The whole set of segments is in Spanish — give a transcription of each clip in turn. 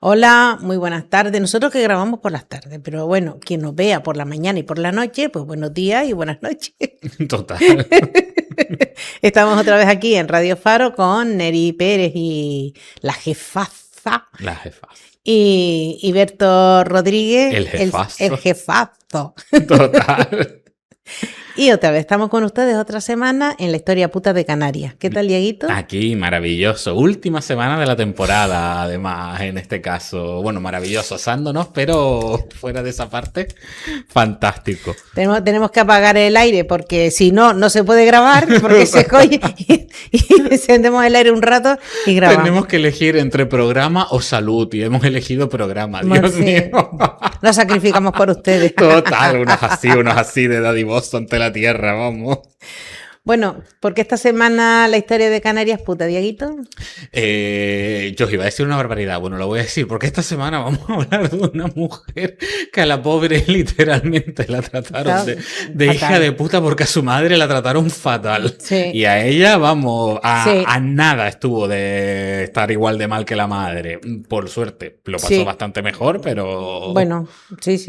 Hola, muy buenas tardes. Nosotros que grabamos por las tardes, pero bueno, quien nos vea por la mañana y por la noche, pues buenos días y buenas noches. Total. Estamos otra vez aquí en Radio Faro con Neri Pérez y la jefaza La jefa. y Berto Rodríguez, El jefazo. el jefazo. Total. Y otra vez estamos con ustedes otra semana en la historia puta de Canarias. ¿Qué tal, Dieguito? Aquí, maravilloso. Última semana de la temporada, además, en este caso. Bueno, maravilloso, asándonos, pero fuera de esa parte, fantástico. Tenemos que apagar el aire porque si no, no se puede grabar porque se coge y encendemos el aire un rato y grabamos. Tenemos que elegir entre programa o salud y hemos elegido programa. Bueno, Dios sí. mío. Nos sacrificamos por ustedes. Total, unos así de dadivoso ante la tierra, vamos. Bueno, porque esta semana la historia de Canarias puta, Dieguito. Yo os iba a decir una barbaridad. Bueno, lo voy a decir porque esta semana vamos a hablar de una mujer que a la pobre literalmente la trataron de hija de puta porque a su madre la trataron fatal. Sí. Y a ella, vamos, Sí. a nada estuvo de estar igual de mal que la madre. Por suerte, lo pasó Sí. bastante mejor, pero... Bueno, sí.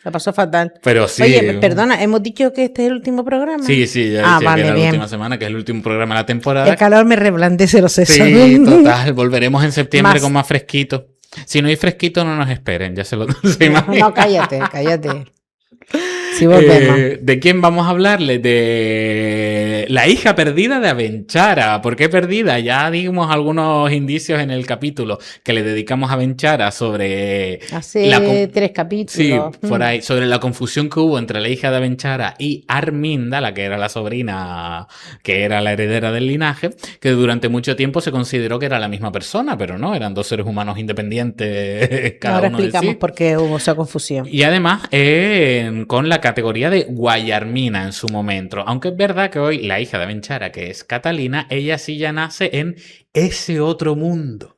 La pasó fatal. Pero sí. Oye, perdona, ¿hemos dicho que este es el último programa? Sí, ya dije vale, que era bien. la última semana, que es el último programa de la temporada. El calor me reblandece los sesos. Sí, total. Volveremos en septiembre Más. con más fresquito. Si no hay fresquito, no nos esperen. Ya se lo No, cállate. Sí, volvemos. ¿De quién vamos a hablarle? De la hija perdida de Abenchara. ¿Por qué perdida? Ya dimos algunos indicios en el capítulo que le dedicamos a Abenchara sobre... Hace 3 capítulos. Sí, por ahí. Sobre la confusión que hubo entre la hija de Abenchara y Arminda, la que era la sobrina, que era la heredera del linaje, que durante mucho tiempo se consideró que era la misma persona, pero no, eran dos seres humanos independientes, cada Ahora uno de explicamos sí. por qué hubo esa confusión. Y además con la categoría de Guayarmina en su momento. Aunque es verdad que hoy la hija de Abenchara, que es Catalina, ella sí ya nace en ese otro mundo.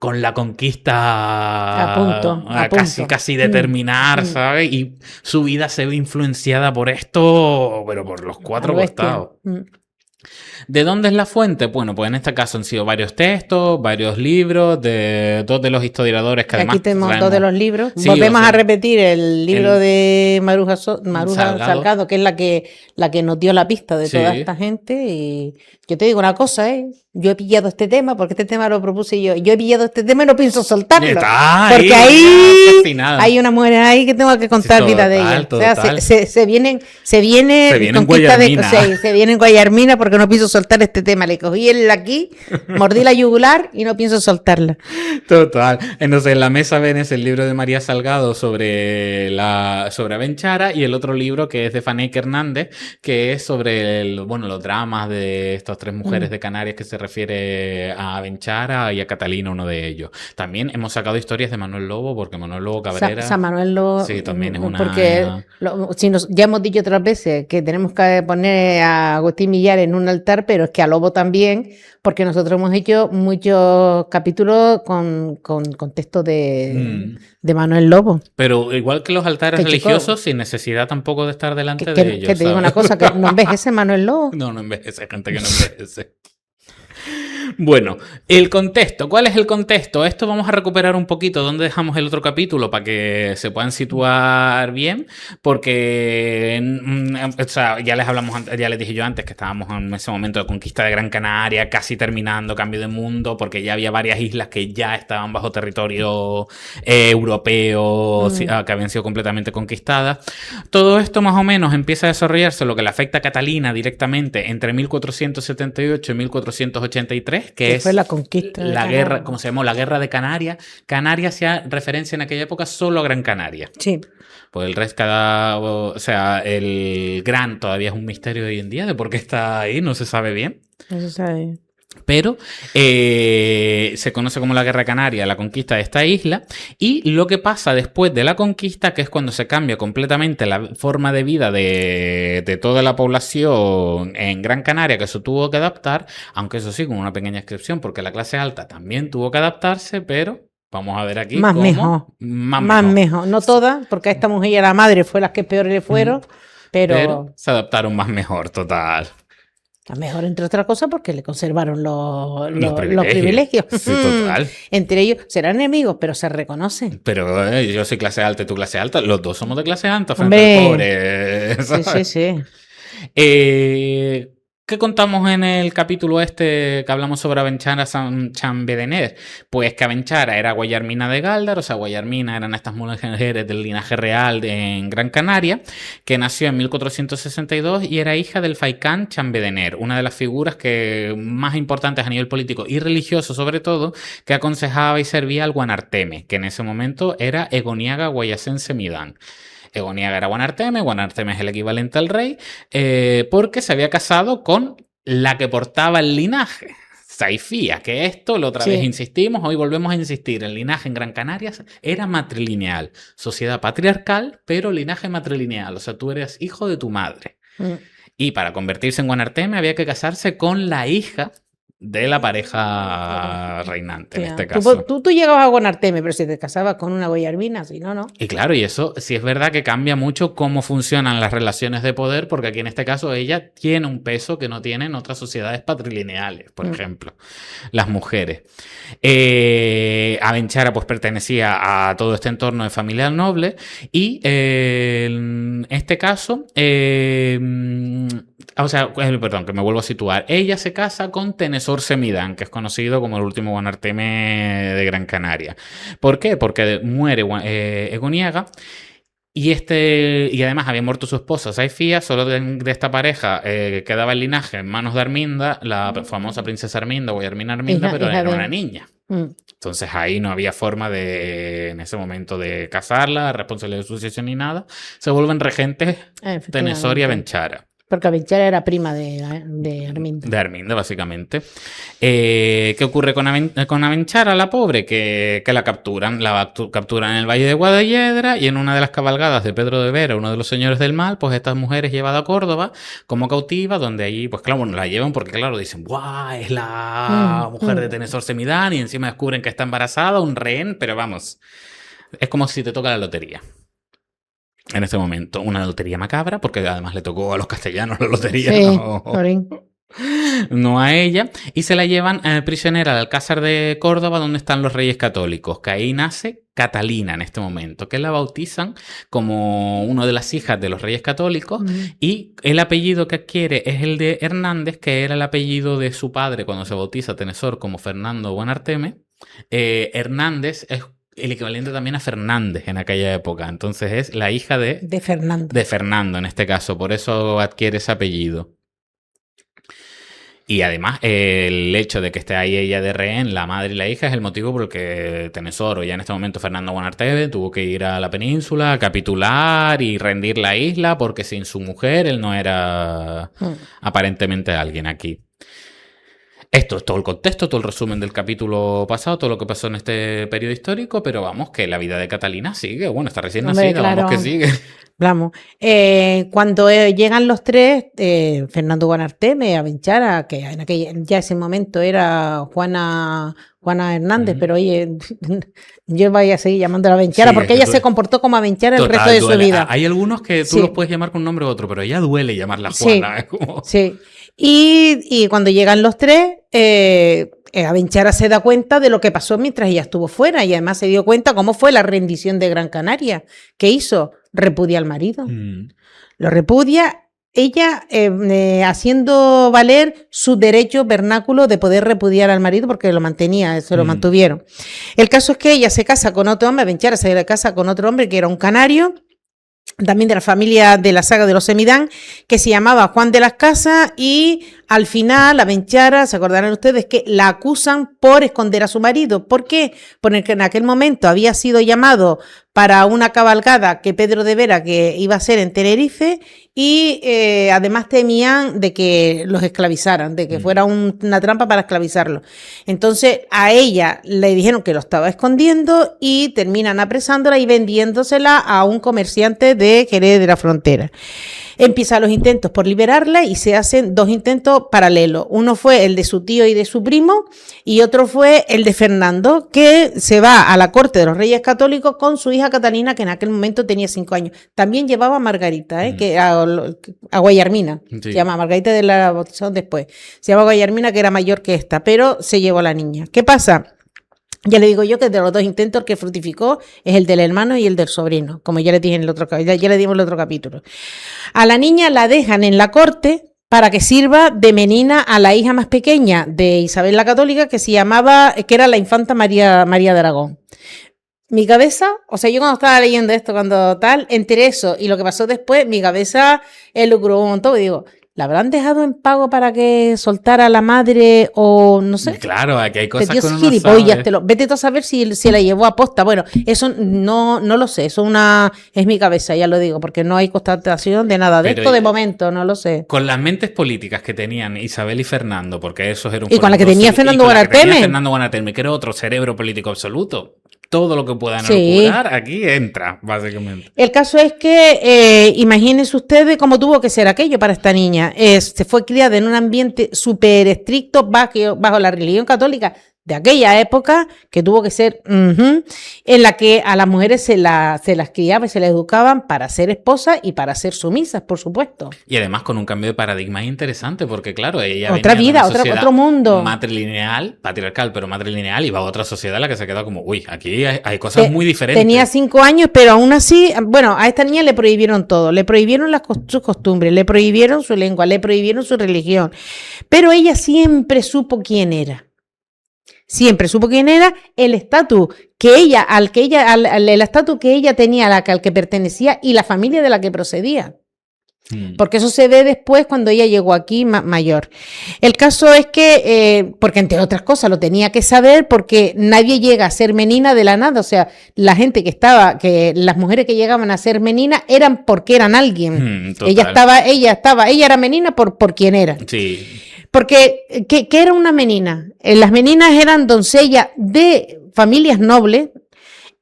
Con la conquista A punto. casi de terminar, ¿sabes? Y su vida se ve influenciada por esto, pero por los 4 costados. ¿De dónde es la fuente? Bueno, pues en este caso han sido varios textos, varios libros, de dos de los historiadores que además... Aquí tenemos 2 de los libros. Sí, Volvemos a repetir el libro de Maruja Salgado, que es la que nos dio la pista de toda esta gente. Y yo te digo una cosa, yo he pillado este tema, porque este tema lo propuse yo. Yo he pillado este tema y no pienso soltarlo. Porque hay unas mujeres ahí que tengo que contar vida de ellas. O sea, se viene conquista se viene en Guayarmina porque no pienso soltar este tema. Le cogí el aquí, mordí la yugular y no pienso soltarla. Total. Entonces, en la mesa ven es el libro de María Salgado sobre Abenchara y el otro libro que es de Faneque Hernández, que es sobre los dramas de estas 3 mujeres de Canarias que se refiere a Abenchara y a Catalina, uno de ellos. También hemos sacado historias de Manuel Lobo, porque Manuel Lobo Cabrera... San Manuel Lobo... Sí, también es una... Porque ya hemos dicho otras veces que tenemos que poner a Agustín Millar en un altar, pero es que a Lobo también, porque nosotros hemos hecho muchos capítulos con textos de Manuel Lobo. Pero igual que los altares religiosos, sin necesidad tampoco de estar delante de ellos. Que te digo una cosa, que no envejece Manuel Lobo. No envejece, gente que no envejece. Bueno, el contexto. ¿Cuál es el contexto? Esto vamos a recuperar un poquito donde dejamos el otro capítulo para que se puedan situar bien, porque o sea, ya les dije yo antes que estábamos en ese momento de conquista de Gran Canaria, casi terminando, cambio de mundo, porque ya había varias islas que ya estaban bajo territorio europeo, que habían sido completamente conquistadas. Todo esto más o menos empieza a desarrollarse, lo que le afecta a Catalina directamente entre 1478 y 1483, que fue la conquista. La guerra, ¿cómo se llamó? La guerra de Canarias. Canarias hacía referencia en aquella época solo a Gran Canaria. Sí. Pues el resto, o sea, el Gran todavía es un misterio hoy en día de por qué está ahí, no se sabe bien. No se sabe. Pero se conoce como la Guerra Canaria, la conquista de esta isla, y lo que pasa después de la conquista, que es cuando se cambia completamente la forma de vida de toda la población en Gran Canaria, que eso tuvo que adaptar, aunque eso sí, con una pequeña excepción, porque la clase alta también tuvo que adaptarse, pero... Vamos a ver aquí más mejor. No todas, porque a esta mujer y a la madre fue las que peor le fueron, pero se adaptaron más mejor, total. A lo mejor, entre otras cosas, porque le conservaron los privilegios. Sí, total. Entre ellos serán enemigos, pero se reconocen. Pero yo soy clase alta y tú clase alta. Los dos somos de clase alta frente al pobre. ¿Sabes? Sí. ¿Qué contamos en el capítulo este que hablamos sobre Abenchara Chambedener? Pues que Abenchara era Guayarmina de Gáldar, o sea, Guayarmina eran estas mujeres del linaje real en Gran Canaria, que nació en 1462 y era hija del Faicán Chambedener, una de las figuras más importantes a nivel político y religioso, sobre todo, que aconsejaba y servía al Guanarteme, que en ese momento era Egoniaga Guayasense Midán. Egoniaga era Guanarteme es el equivalente al rey, porque se había casado con la que portaba el linaje, Saifía, que esto, la otra vez insistimos, hoy volvemos a insistir, el linaje en Gran Canaria era matrilineal, sociedad patriarcal, pero linaje matrilineal, o sea, tú eres hijo de tu madre. Y para convertirse en Guanarteme había que casarse con la hija de la pareja reinante, en este caso. Tú llegabas a Guanarteme, pero si te casabas con una Guayarmina, si no, no. Y claro, y eso sí es verdad que cambia mucho cómo funcionan las relaciones de poder, porque aquí en este caso ella tiene un peso que no tienen otras sociedades patrilineales, por ejemplo, las mujeres. Abenchara pues pertenecía a todo este entorno de familia noble y en este caso... perdón, que me vuelvo a situar. Ella se casa con Tenesor Semidán, que es conocido como el último Guanarteme de Gran Canaria. ¿Por qué? Porque muere Egoniaga y además había muerto su esposa Saifía. Solo de esta pareja quedaba el linaje en manos de Arminda, la famosa princesa Arminda, Guayarmina Arminda, pero era una niña. Entonces ahí no había forma en ese momento de casarla, responsabilidad de sucesión ni nada. Se vuelven regentes Tenesor y Abenchara. Porque Abenchara era prima de Arminda. De Arminda, básicamente. ¿Qué ocurre con Abenchara, la pobre? Que la capturan. La capturan en el Valle de Guadalledra y en una de las cabalgadas de Pedro de Vera, uno de los señores del mal, pues esta mujer es llevada a Córdoba como cautiva, donde allí, pues claro, bueno, la llevan porque, claro, dicen, ¡guau! Es la mujer de Tenesor Semidán y encima descubren que está embarazada, un rehén, pero vamos, es como si te toca la lotería. En este momento, una lotería macabra, porque además le tocó a los castellanos la lotería, no a ella, y se la llevan prisionera al Alcázar de Córdoba, donde están los reyes católicos, que ahí nace Catalina en este momento, que la bautizan como una de las hijas de los reyes católicos, y el apellido que adquiere es el de Hernández, que era el apellido de su padre cuando se bautiza Tenesor como Fernando Guanarteme. Hernández es el equivalente también a Fernández en aquella época. Entonces es la hija de Fernando. De Fernando en este caso. Por eso adquiere ese apellido. Y además el hecho de que esté ahí ella de rehén, la madre y la hija, es el motivo por el que Tenesor, o ya en este momento Fernando Guanarteme, tuvo que ir a la península a capitular y rendir la isla, porque sin su mujer él no era aparentemente alguien aquí. Esto es todo el contexto, todo el resumen del capítulo pasado, todo lo que pasó en este periodo histórico, pero vamos, que la vida de Catalina sigue, bueno, está recién nacida, claro. Vamos que sigue. Vamos, cuando llegan los tres, Fernando Guanarteme, Abenchara, que ya ese momento era Juana Hernández, pero oye, yo voy a seguir llamándola Abenchara, porque ella se comportó como Abenchara el resto de su vida. Hay algunos que tú los puedes llamar con un nombre u otro, pero ella duele llamarla Juana. Sí. Y cuando llegan los tres, Abenchara se da cuenta de lo que pasó mientras ella estuvo fuera, y además se dio cuenta cómo fue la rendición de Gran Canaria. ¿Qué hizo? Repudia al marido. Lo repudia, ella haciendo valer su derecho vernáculo de poder repudiar al marido, porque lo mantenía, se lo mantuvieron. El caso es que ella se casa con otro hombre, Abenchara se casa con otro hombre que era un canario, también de la familia de la saga de los Semidán, que se llamaba Juan de las Casas, y al final Abenchara, se acordarán ustedes, que la acusan por esconder a su marido. ¿Por qué? Porque en aquel momento había sido llamado para una cabalgada que Pedro de Vera, que iba a ser en Tenerife, y además temían de que los esclavizaran, de que fuera una trampa para esclavizarlos. Entonces a ella le dijeron que lo estaba escondiendo y terminan apresándola y vendiéndosela a un comerciante de Jerez de la Frontera. Empiezan los intentos por liberarla y se hacen 2 intentos dos paralelos. Uno fue el de su tío y de su primo, y otro fue el de Fernando, que se va a la corte de los Reyes Católicos con su hija Catalina, que en aquel momento tenía 5 años. También llevaba a Margarita, que a Guayarmina. Sí. Se llama Margarita, de la bautizaron después. Se llama Guayarmina, que era mayor que esta, pero se llevó a la niña. ¿Qué pasa? Ya le digo yo que de los dos intentos el que fructificó es el del hermano y el del sobrino, como ya le dije en el otro, ya le dimos en el otro capítulo. A la niña la dejan en la corte para que sirva de menina a la hija más pequeña de Isabel la Católica, que se llamaba, que era la infanta María de Aragón. Mi cabeza, o sea, yo cuando estaba leyendo esto, cuando tal, enteré eso, y lo que pasó después, mi cabeza elucubró un montón, y digo, ¿la habrán dejado en pago para que soltara a la madre o no sé? Claro, aquí hay cosas que uno no sabe. Vete tú a saber si la llevó a posta. Bueno, eso no lo sé, eso es mi cabeza, ya lo digo, porque no hay constatación de nada de esto de momento, no lo sé. Con las mentes políticas que tenían Isabel y Fernando, porque esos eran un... Y con la que tenía Fernando Buonarreme, que era otro cerebro político absoluto. Todo lo que puedan elucubrar aquí entra, básicamente. El caso es que imagínense ustedes cómo tuvo que ser aquello para esta niña. Se fue criada en un ambiente súper estricto bajo la religión católica de aquella época, que tuvo que ser en la que a las mujeres se las criaba y se las educaban para ser esposas y para ser sumisas, por supuesto. Y además con un cambio de paradigma interesante, porque claro, ella otra vida, otro mundo. Matrilineal, patriarcal, pero matrilineal, y va a otra sociedad en la que se queda como, uy, aquí hay cosas muy diferentes. Tenía 5 años, pero aún así, bueno, a esta niña le prohibieron todo, le prohibieron sus costumbres, le prohibieron su lengua, le prohibieron su religión, pero ella siempre supo quién era. Siempre supo quién era, el estatus que ella, el estatus que ella tenía, al que pertenecía y la familia de la que procedía. Porque eso se ve después cuando ella llegó aquí mayor. El caso es que, porque entre otras cosas lo tenía que saber, porque nadie llega a ser menina de la nada. O sea, la gente las mujeres que llegaban a ser menina eran porque eran alguien. Ella era menina por quien era. Sí. Porque, ¿qué era una menina? Las meninas eran doncellas de familias nobles,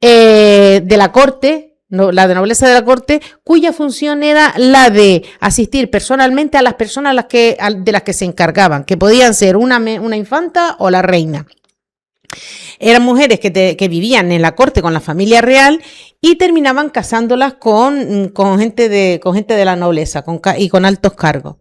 de la corte, la de nobleza de la corte, cuya función era la de asistir personalmente a las personas de las que se encargaban, que podían ser una infanta o la reina. Eran mujeres que vivían en la corte con la familia real y terminaban casándolas con gente de la nobleza y con altos cargos.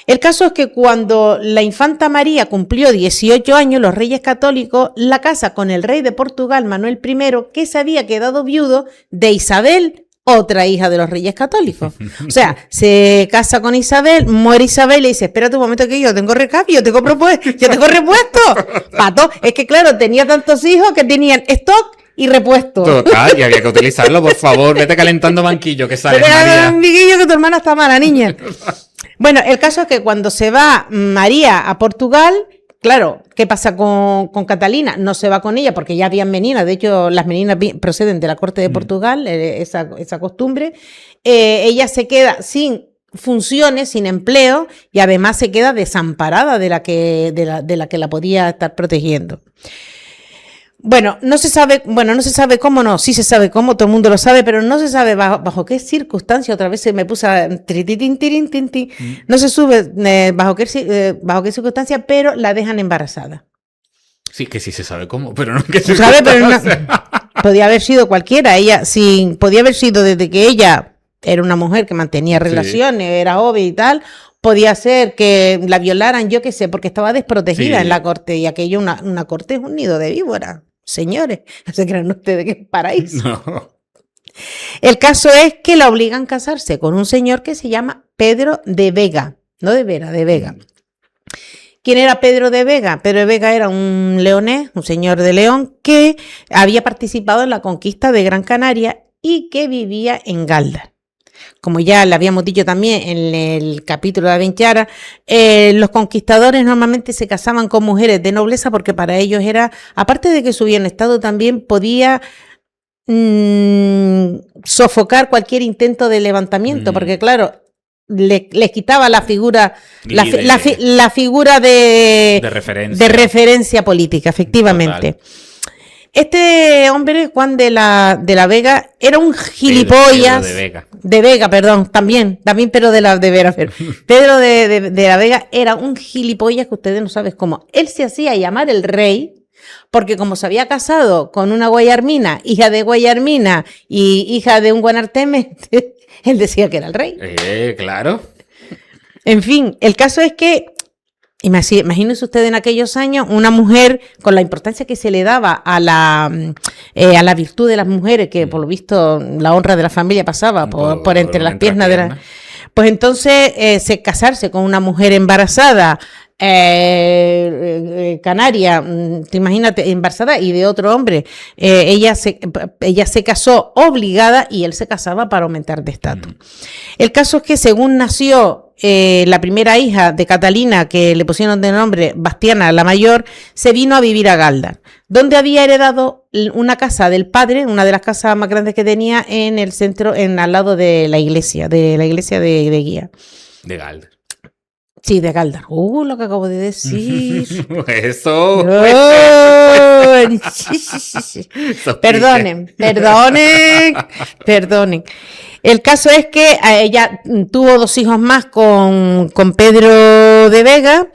El caso es que cuando la infanta María cumplió 18 años, los Reyes Católicos la casa con el rey de Portugal, Manuel I, que se había quedado viudo de Isabel, otra hija de los Reyes Católicos. O sea, se casa con Isabel, muere Isabel y le dice, espérate un momento que yo tengo recambio, yo tengo repuesto. Pato, es que claro, tenía tantos hijos que tenían stock y repuesto. Total, y había que utilizarlo, por favor, vete calentando banquillo, que sale María. Banquillo, que tu hermana está mala, niña. Bueno, el caso es que cuando se va María a Portugal, claro, ¿qué pasa con Catalina? No se va con ella porque ya habían meninas, de hecho las meninas proceden de la corte de Portugal, esa costumbre. Ella se queda sin funciones, sin empleo, y además se queda desamparada de la que la podía estar protegiendo. Bueno, no se sabe cómo, no, sí se sabe cómo, todo el mundo lo sabe, pero no se sabe bajo qué circunstancia, otra vez se me puso no se sube bajo qué circunstancia, pero la dejan embarazada. Sí, que sí se sabe cómo, pero no que se sabe, pero no, podía haber sido cualquiera, podía haber sido desde que ella era una mujer que mantenía relaciones, era joven y tal. Podía ser que la violaran, yo qué sé, porque estaba desprotegida en la corte, y aquello, una corte es un nido de víboras, señores. No se crean ustedes que es paraíso. No. El caso es que la obligan a casarse con un señor que se llama Pedro de Vega, no de Vera, de Vega. ¿Quién era Pedro de Vega? Pedro de Vega era un leonés, un señor de León, que había participado en la conquista de Gran Canaria y que vivía en Galdar. Como ya le habíamos dicho también en el capítulo de Abenchara, los conquistadores normalmente se casaban con mujeres de nobleza porque para ellos era, aparte de que su bienestado también podía sofocar cualquier intento de levantamiento, porque claro, les quitaba la figura, la figura de referencia política, efectivamente. Total. Este hombre, Juan de la Vega, era un gilipollas. Pedro de Vega. De Vega, perdón, también, pero de Vera. Pedro de la Vega era un gilipollas que ustedes no saben cómo. Él se hacía llamar el rey, porque como se había casado con una guayarmina, hija de Guayarmina y hija de un guanarteme, él decía que era el rey. Claro. En fin, el caso es que, imagínense usted en aquellos años, una mujer con la importancia que se le daba a la virtud de las mujeres, que por lo visto la honra de la familia pasaba por entre las piernas de la... Pues entonces, casarse con una mujer embarazada, canaria, te imagínate, embarazada y de otro hombre, ella se casó obligada y él se casaba para aumentar de estatus. El caso es que según nació la primera hija de Catalina, que le pusieron de nombre Bastiana, la mayor, se vino a vivir a Galdar, donde había heredado una casa del padre, una de las casas más grandes que tenía en el centro, al lado de la iglesia de Guía. De Galdar. Sí, de Galdar. Lo que acabo de decir. Eso. Perdonen. El caso es que ella tuvo 2 hijos más con Pedro de Vega,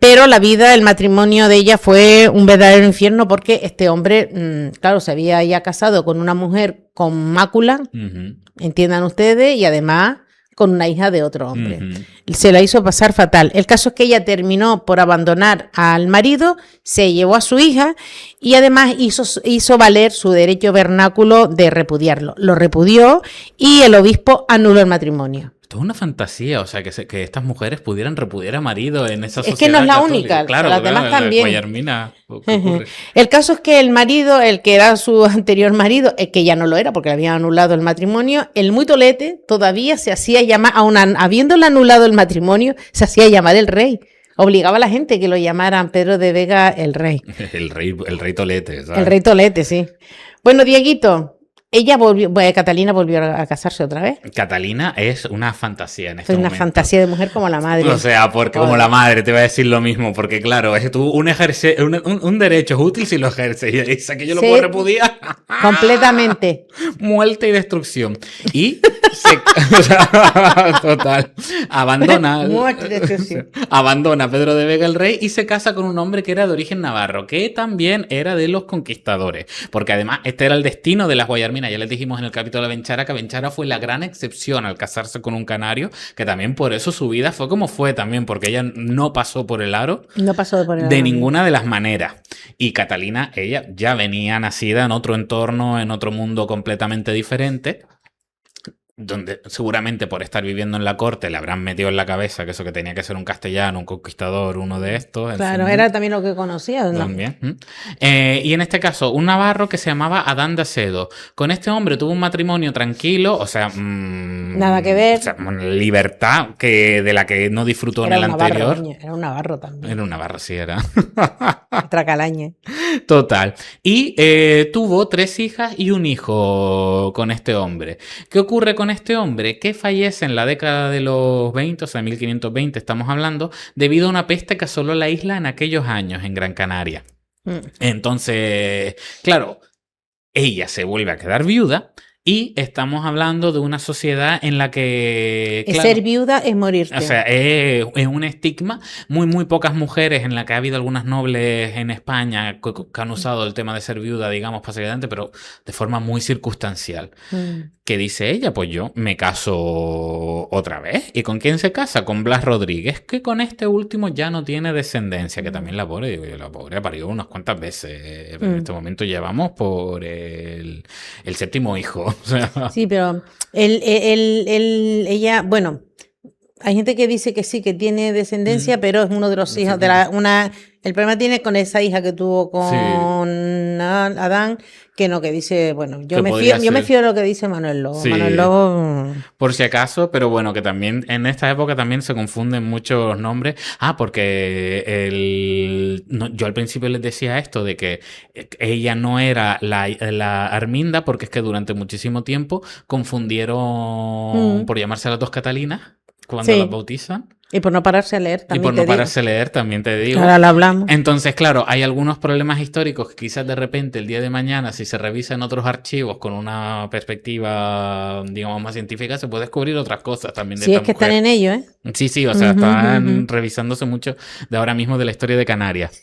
pero la vida, el matrimonio de ella fue un verdadero infierno porque este hombre, claro, se había ya casado con una mujer con mácula, entiendan ustedes, y además con una hija de otro hombre. Se la hizo pasar fatal. El caso es que ella terminó por abandonar al marido, se llevó a su hija y además hizo valer su derecho vernáculo de repudiarlo. Lo repudió y el obispo anuló el matrimonio. Esto es una fantasía, o sea, que estas mujeres pudieran repudiar a marido en esa sociedad. Es que no es la católica. única, claro, las demás también. Guayarmina, ¿qué ocurre? El caso es que el marido, el que era su anterior marido, que ya no lo era porque le habían anulado el matrimonio, el muy tolete todavía se hacía llamar, habiéndole anulado el matrimonio, se hacía llamar el rey. Obligaba a la gente que lo llamaran Pedro de Vega el rey. El rey tolete, ¿sabes? El rey tolete, sí. Bueno, Dieguito, Catalina volvió a casarse otra vez. Catalina es una fantasía en este Es una momento. fantasía de mujer como la madre. O sea, porque como la madre te va a decir lo mismo, porque claro, es un derecho es útil si lo ejerces y dice que yo lo puedo repudiar. Completamente. Muerte y destrucción. Y total, abandona a Pedro de Vega el rey y se casa con un hombre que era de origen navarro, que también era de los conquistadores, porque además este era el destino de las guayarminas. Ya les dijimos en el capítulo de Abenchara que Abenchara fue la gran excepción al casarse con un canario, que también por eso su vida fue como fue también, porque ella no pasó por el aro. No pasó por el aro. De ninguna de las maneras. Y Catalina, ella ya venía nacida en otro entorno, en otro mundo completamente diferente, donde seguramente por estar viviendo en la corte le habrán metido en la cabeza que eso que tenía que ser un castellano, un conquistador, uno de estos. Claro, era también lo que conocía, ¿no? También. Y en este caso, un navarro que se llamaba Adán de Acedo. Con este hombre tuvo un matrimonio tranquilo, o sea... nada que ver. O sea, libertad de la que no disfrutó en el anterior. Era un navarro también. Era un navarro, sí, era. Otra calaña. Total. Y tuvo 3 hijas y un hijo con este hombre. ¿Qué ocurre con este hombre? Que fallece en la década de los 20, o sea, 1520 estamos hablando, debido a una peste que asoló la isla en aquellos años en Gran Canaria. Entonces, claro, ella se vuelve a quedar viuda. Y estamos hablando de una sociedad en la que... Claro, ser viuda es morirte. O sea, es un estigma. Muy pocas mujeres, en la que ha habido algunas nobles en España que han usado el tema de ser viuda, digamos, pasadamente, pero de forma muy circunstancial. ¿Qué dice ella? Pues yo me caso otra vez. ¿Y con quién se casa? Con Blas Rodríguez, que con este último ya no tiene descendencia, que también la pobre, digo yo, la pobre ha parido unas cuantas veces. En este momento llevamos por el 7º hijo. O sea. Sí, pero ella, bueno, hay gente que dice que sí, que tiene descendencia, pero es uno de los hijos el problema tiene con esa hija que tuvo con Adán, que no, que dice, bueno, yo me fío de lo que dice Manuel Lobo. Sí, Manuel Lobo... por si acaso, pero bueno, que también en esta época también se confunden muchos nombres. Porque yo al principio les decía esto de que ella no era la Arminda, porque es que durante muchísimo tiempo confundieron por llamarse a las 2 Catalinas cuando las bautizan. Y por no pararse a leer también. Y por no pararse a leer también te digo. Ahora lo hablamos. Entonces, claro, hay algunos problemas históricos que quizás de repente el día de mañana, si se revisan otros archivos con una perspectiva, digamos, más científica, se puede descubrir otras cosas también de Sí, esta es que mujer. están en ello, ¿eh? Sí, o sea, están revisándose mucho de ahora mismo de la historia de Canarias.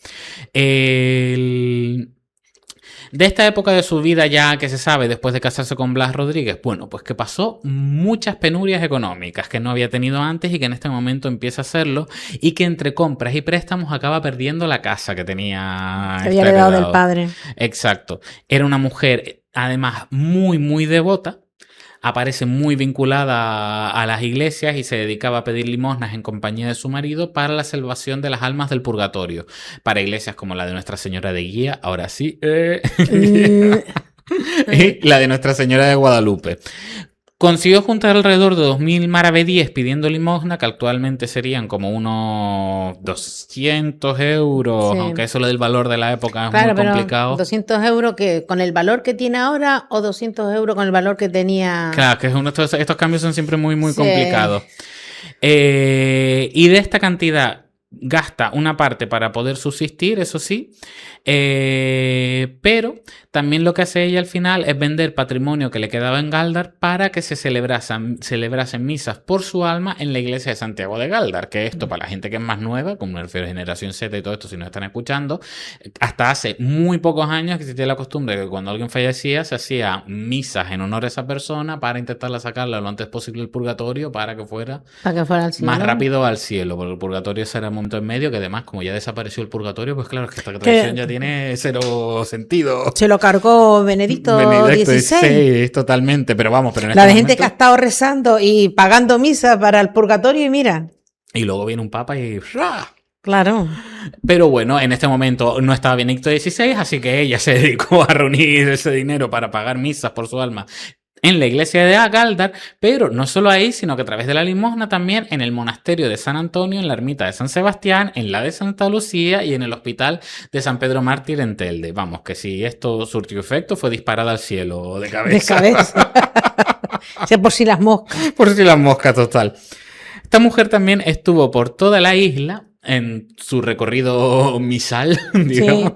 De esta época de su vida ya que se sabe después de casarse con Blas Rodríguez, bueno, pues que pasó muchas penurias económicas que no había tenido antes y que en este momento empieza a hacerlo, y que entre compras y préstamos acaba perdiendo la casa que tenía. Que había heredado del padre. Exacto. Era una mujer además muy, muy devota. Aparece muy vinculada a las iglesias y se dedicaba a pedir limosnas en compañía de su marido para la salvación de las almas del purgatorio. Para iglesias como la de Nuestra Señora de Guía, ahora sí, y la de Nuestra Señora de Guadalupe. Consiguió juntar alrededor de 2.000 maravedíes pidiendo limosna, que actualmente serían como unos 200 euros, sí. Aunque eso del valor de la época es muy complicado. 200 euros que con el valor que tiene ahora o 200 euros con el valor que tenía. Claro, que estos cambios son siempre muy, muy complicados. Y de esta cantidad gasta una parte para poder subsistir, eso sí, pero también lo que hace ella al final es vender patrimonio que le quedaba en Galdar para que se celebrasen misas por su alma en la iglesia de Santiago de Galdar, que esto para la gente que es más nueva, como me refiero a generación Z y todo esto, si nos están escuchando, hasta hace muy pocos años que existía la costumbre de que cuando alguien fallecía se hacía misas en honor a esa persona para intentarla sacarla lo antes posible del purgatorio para que fuera al cielo. Más rápido al cielo, porque el purgatorio será un momento en medio que además como ya desapareció el purgatorio, pues claro, es que esta tradición ya tiene cero sentido. Se lo cargó Benedicto XVI. Totalmente, pero vamos, pero en la de gente que ha estado rezando y pagando misa para el purgatorio y mira. Y luego viene un papa y ¡ra! Claro. Pero bueno, en este momento no estaba Benedicto XVI, así que ella se dedicó a reunir ese dinero para pagar misas por su alma en la iglesia de Galdar, pero no solo ahí, sino que a través de la limosna también en el monasterio de San Antonio, en la ermita de San Sebastián, en la de Santa Lucía y en el hospital de San Pedro Mártir en Telde. Vamos, que si esto surtió efecto, fue disparada al cielo de cabeza. De cabeza. O sea, por si las moscas. Por si las moscas, total. Esta mujer también estuvo por toda la isla en su recorrido misal, digamos. Sí.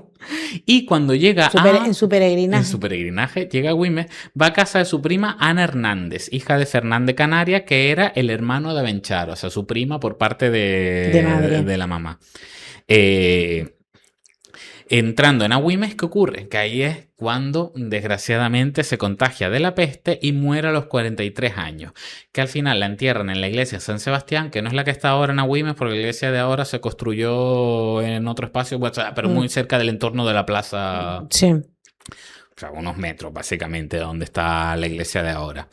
Y cuando llega en su peregrinaje, llega a Güemes, va a casa de su prima Ana Hernández, hija de Fernán de Canarias, que era el hermano de Abenchar, o sea, su prima por parte de la mamá. Entrando en Agüimes, ¿qué ocurre? Que ahí es cuando, desgraciadamente, se contagia de la peste y muere a los 43 años. Que al final la entierran en la iglesia de San Sebastián, que no es la que está ahora en Agüimes, porque la iglesia de ahora se construyó en otro espacio, pero muy cerca del entorno de la plaza. Sí. O sea, unos metros, básicamente, donde está la iglesia de ahora.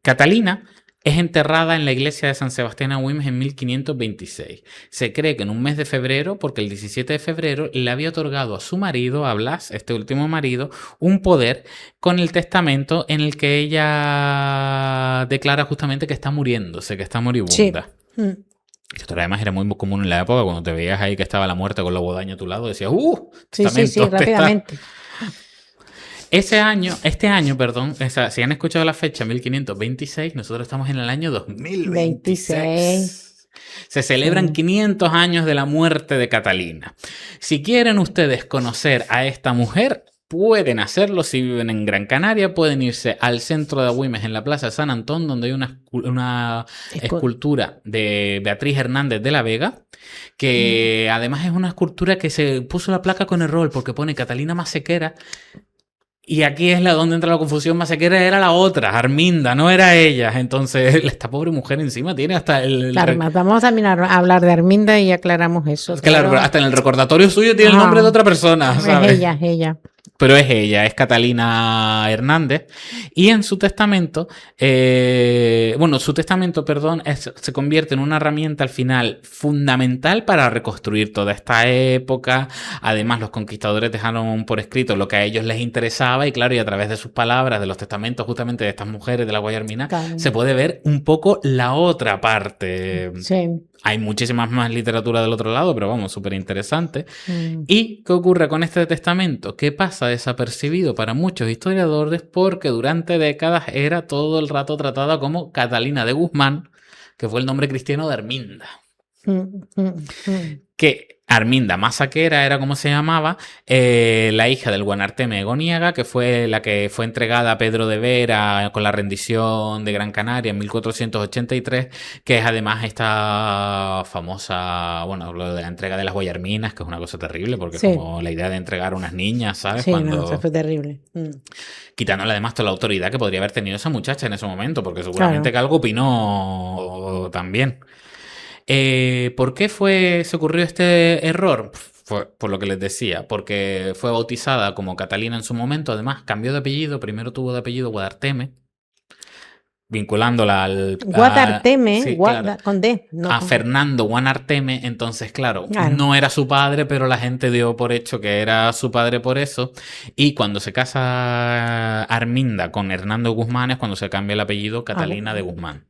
Catalina es enterrada en la iglesia de San Sebastián a Güemes en 1526. Se cree que en un mes de febrero, porque el 17 de febrero le había otorgado a su marido, a Blas, este último marido, un poder con el testamento en el que ella declara justamente que está muriéndose, que está moribunda. Sí. Esto además era muy común en la época, cuando te veías ahí que estaba la muerte con la guadaña a tu lado, decías, testamento. Sí, rápidamente. Este año, o sea, si han escuchado la fecha 1526, nosotros estamos en el año 2026. Se celebran 500 años de la muerte de Catalina. Si quieren ustedes conocer a esta mujer, pueden hacerlo. Si viven en Gran Canaria, pueden irse al centro de Agüimes, en la Plaza de San Antón, donde hay una escultura de Beatriz Hernández de la Vega, que además es una escultura que se puso la placa con error porque pone Catalina Masequera. Y aquí es donde entra la confusión. Masequera era la otra, Arminda, no era ella. Entonces, esta pobre mujer encima tiene hasta Claro, vamos también a hablar de Arminda y aclaramos eso. Claro, pero hasta en el recordatorio suyo tiene el nombre de otra persona, ¿sabes? Es ella. Pero es ella, es Catalina Hernández. Y en su testamento, se convierte en una herramienta al final fundamental para reconstruir toda esta época. Además, los conquistadores dejaron por escrito lo que a ellos les interesaba y claro, y a través de sus palabras, de los testamentos justamente de estas mujeres de la Guayarmina, se puede ver un poco la otra parte. Sí. Hay muchísimas más literatura del otro lado, pero vamos, súper interesante. ¿Y qué ocurre con este testamento? ¿Qué pasa desapercibido para muchos historiadores? Porque durante décadas era todo el rato tratada como Catalina de Guzmán, que fue el nombre cristiano de Arminda. Que Arminda Masaquera era como se llamaba, la hija del Guanarteme Egoniaga, que fue la que fue entregada a Pedro de Vera con la rendición de Gran Canaria en 1483, que es además esta famosa, bueno, lo de la entrega de las Guayarminas, que es una cosa terrible, porque es como la idea de entregar a unas niñas, ¿sabes? Sí, no, eso fue terrible. Quitándole además toda la autoridad que podría haber tenido esa muchacha en ese momento, porque seguramente que algo opinó también. ¿Por qué se ocurrió este error? Fue por lo que les decía, porque fue bautizada como Catalina en su momento, además cambió de apellido, primero tuvo de apellido Guadarteme, vinculándola al... Guadarteme, con D. No, a Fernando Guanarteme, entonces claro, no era su padre, pero la gente dio por hecho que era su padre por eso, y cuando se casa Arminda con Hernando Guzmán es cuando se cambia el apellido Catalina de Guzmán.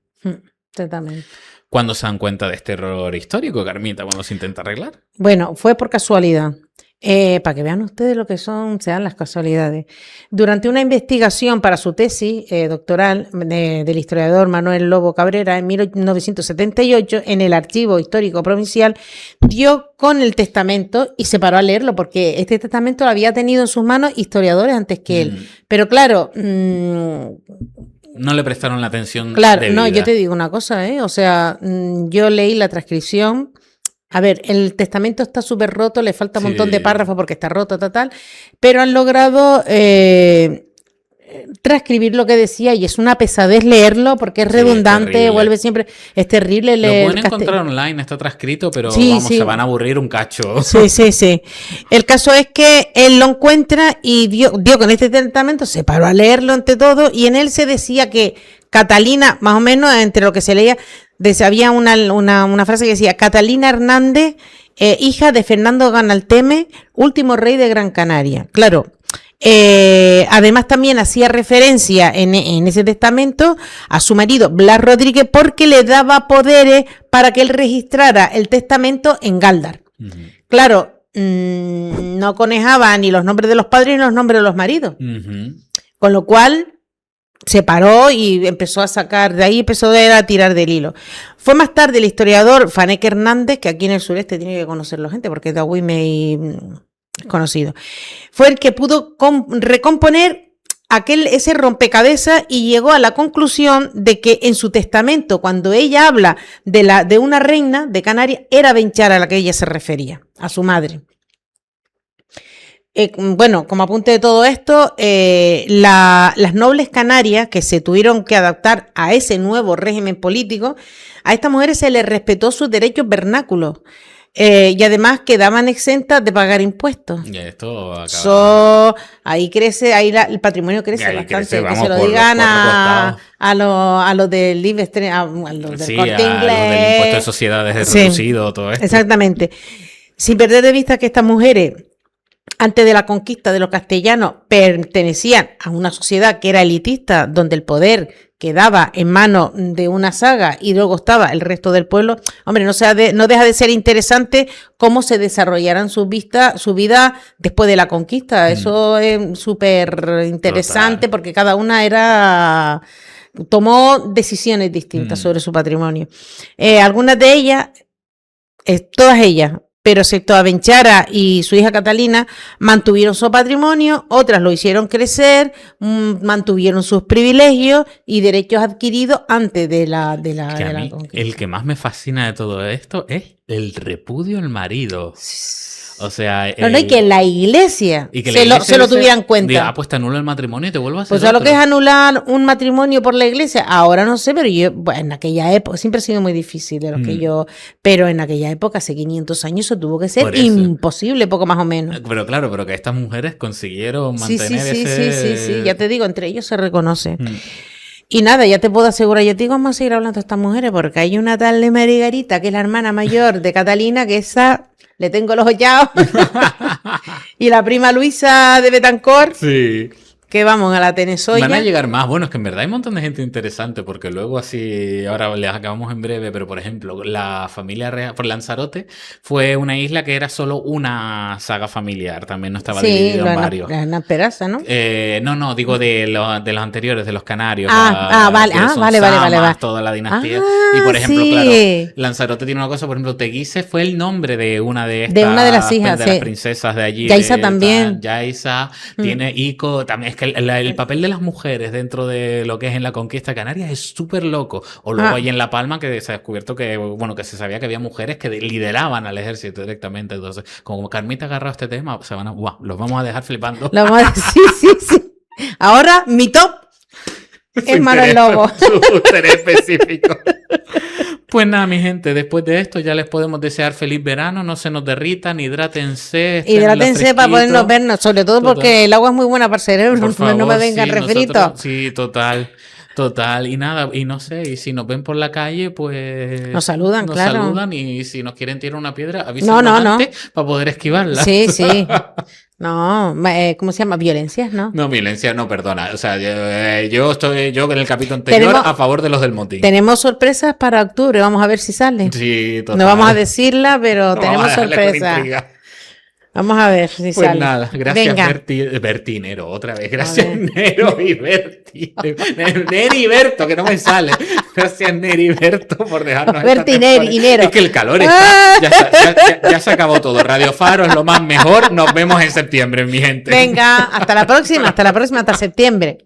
Exactamente. ¿Cuándo se dan cuenta de este error histórico, Carmita, cuando se intenta arreglar? Bueno, fue por casualidad. Para que vean ustedes lo que sean las casualidades. Durante una investigación para su tesis doctoral del historiador Manuel Lobo Cabrera en 1978, en el Archivo Histórico Provincial, dio con el testamento y se paró a leerlo, porque este testamento lo había tenido en sus manos historiadores antes que él. Pero claro... no le prestaron la atención. Claro, no, yo te digo una cosa, o sea, yo leí la transcripción. A ver, el testamento está súper roto, le falta un montón de párrafos porque está roto, tal, pero han logrado transcribir lo que decía y es una pesadez leerlo porque es redundante, vuelve siempre, es terrible leer. Lo pueden encontrar online, está transcrito, pero se van a aburrir un cacho. Sí. El caso es que él lo encuentra y dio con este testamento, se paró a leerlo ante todo y en él se decía que Catalina, más o menos entre lo que se leía, había una frase que decía Catalina Hernández, hija de Fernando Guanarteme, último rey de Gran Canaria. Claro. Además también hacía referencia en ese testamento a su marido Blas Rodríguez porque le daba poderes para que él registrara el testamento en Gáldar. Claro, no conejaba ni los nombres de los padres ni los nombres de los maridos. Con lo cual se paró y empezó a sacar, de ahí empezó a tirar del hilo. Fue más tarde el historiador Faneque Hernández, que aquí en el sureste tiene que conocerlo gente porque es de Agüime y conocido. Fue el que pudo recomponer ese rompecabezas y llegó a la conclusión de que en su testamento, cuando ella habla de una reina de Canarias, era Benchar a la que ella se refería, a su madre. Bueno, como apunte de todo esto, las nobles canarias que se tuvieron que adaptar a ese nuevo régimen político, a estas mujeres se les respetó sus derechos vernáculos. Y además quedaban exentas de pagar impuestos. Y esto acaba... ahí crece, el patrimonio crece bastante. Que se lo digan a los del IBEX, a los del Corte Inglés. Los del impuesto de sociedades reducido, todo esto. Exactamente. Sin perder de vista que estas mujeres, antes de la conquista de los castellanos, pertenecían a una sociedad que era elitista, donde el poder quedaba en manos de una saga y luego estaba el resto del pueblo. Hombre, no deja de ser interesante cómo se desarrollaran su vida después de la conquista. Eso es súper interesante. Total. Porque cada una tomó decisiones distintas sobre su patrimonio. Algunas de ellas, todas ellas, pero excepto a Benchara y su hija Catalina, mantuvieron su patrimonio, otras lo hicieron crecer, mantuvieron sus privilegios y derechos adquiridos antes de la conquista. El que más me fascina de todo esto es el repudio al marido. O sea, y que la iglesia se lo tuviera en cuenta. Diga, pues te anula el matrimonio y te vuelvas a hacer Pues ¿sabes lo que es anular un matrimonio por la iglesia? Ahora no sé, pero en aquella época, siempre ha sido muy difícil pero en aquella época, hace 500 años, eso tuvo que ser imposible, poco más o menos. Pero claro, pero que estas mujeres consiguieron mantener ese... Sí, ya te digo, entre ellos se reconoce. Y nada, ya te puedo asegurar, yo te digo, vamos a seguir hablando de estas mujeres, porque hay una tal de Margarita, que es la hermana mayor de Catalina, que esa... Le tengo los hollados. Y la prima Luisa de Betancourt. Sí. que vamos a la Tenesoya. Van a llegar más. Bueno, es que en verdad hay un montón de gente interesante, porque luego así, ahora les acabamos en breve, pero por ejemplo, la familia real, por Lanzarote, fue una isla que era solo una saga familiar, también no estaba dividido en varios. La Peraza, ¿no? No, digo de los anteriores, de los canarios. Vale. Toda la dinastía. Y por ejemplo, claro, Lanzarote tiene una cosa, por ejemplo, Teguise fue el nombre de una de estas. De una de las hijas, de las princesas de allí. Yaiza también. Yaiza, tiene Ico, también es que el papel de las mujeres dentro de lo que es en la conquista de Canarias es súper loco. O luego ahí en La Palma que se ha descubierto que, bueno, que se sabía que había mujeres que lideraban al ejército directamente. Entonces, como Carmita ha agarrado este tema, los vamos a dejar flipando. Sí. Ahora, mi top es Manuel Lobo. Su interés específico. Pues nada, mi gente, después de esto ya les podemos desear feliz verano, no se nos derritan, hidrátense. Hidrátense para podernos vernos, sobre todo porque el agua es muy buena para el cerebro, por favor, no me vengan refritos. Sí, total. Y nada, y no sé, y si nos ven por la calle, pues... Nos saludan, claro. Nos saludan y si nos quieren tirar una piedra, avísenos antes para poder esquivarla. Sí. No, ¿cómo se llama? ¿Violencias, no? No, violencia no, perdona. O sea, yo en el capítulo anterior a favor de los del motín. Tenemos sorpresas para octubre, vamos a ver si sale. Sí, total. No vamos a decirla, pero tenemos sorpresas. Vamos a ver si sale. Pues nada, gracias Bertinero, otra vez. Gracias Nero y Berti. Neriberto, que no me sale. Gracias Neriberto por dejarnos. Bertinero. Es que el calor está. Ya se acabó todo. Radio Faro es lo más mejor. Nos vemos en septiembre, mi gente. Venga, hasta la próxima, hasta septiembre.